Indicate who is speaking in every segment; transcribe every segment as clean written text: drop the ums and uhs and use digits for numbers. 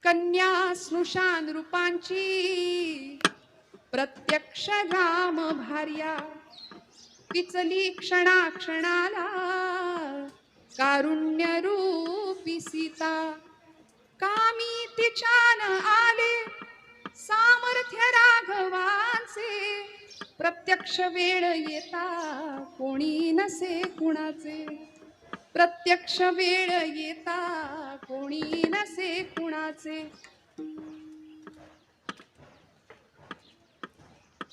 Speaker 1: कन्या स्नुषान रूपांची प्रत्यक्ष राम भार्या पिचली क्षणा क्षणाला कारुण्य रूपी सीता कामी तिच्यान आले सामर्थ्य राघवांचे प्रत्यक्ष वेळ येता कोणी नसे कुणाचे प्रत्यक्ष वेळ येता कोणी नसे कुणाचे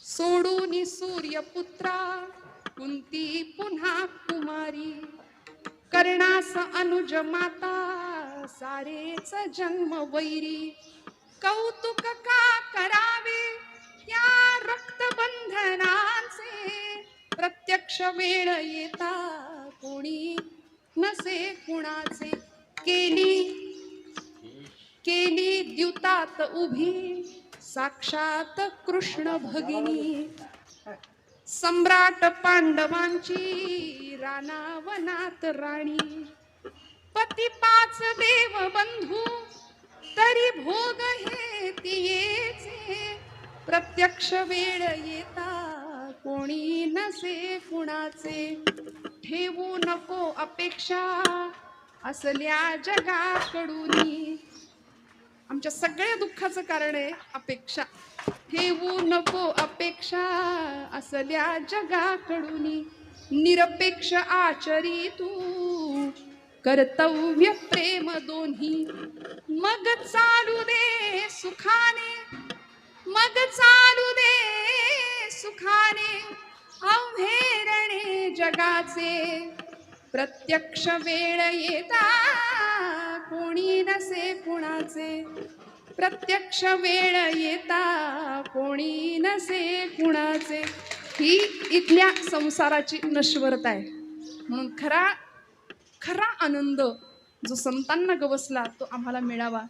Speaker 1: सोडून सूर्यपुत्रा कुंती पुन्हा कुमारी कर्णास अनुज माता सारेच जन्म वैरी कौतुक का करावे त्या रक्तबंधनांचे प्रत्यक्ष वेळ येता कोणी नसे कुणाचे केली द्युतात उभी साक्षात कृष्ण भगिनी सम्राट पांडवांची रानावनात राणी पती पाच देव बंधू तरी भोग हे तियेचे प्रत्यक्ष वेळ येता कोणी नसे कुणाचे ठेवू नको अपेक्षा असल्या जगाकडून आमच्या सगळ्या दुःखाचं कारण आहे अपेक्षा ठेवू नको अपेक्षा असल्या जगाकडून निरपेक्ष आचरी तू कर्तव्य प्रेम दोन्ही मग चालू दे सुखाने मग चालू दे सुखाने अवहेरणे जगाचे प्रत्यक्ष वेळ येता कोणी नसे कुणाचे प्रत्यक्ष वेळ येता कोणी नसे कुणाचे ही इथल्या संसाराची नश्वरता आहे म्हणून खरा आनंद जो संतांना गवसला तो आम्हाला मिळावा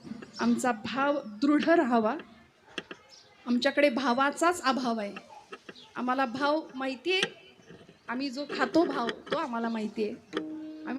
Speaker 1: आमचा भाव दृढ राहावा आमच्याकडे भावाचाच अभाव आहे आम्हाला भाव माहिती आहे आम्ही जो खातो भाव तो आम्हाला माहिती आहे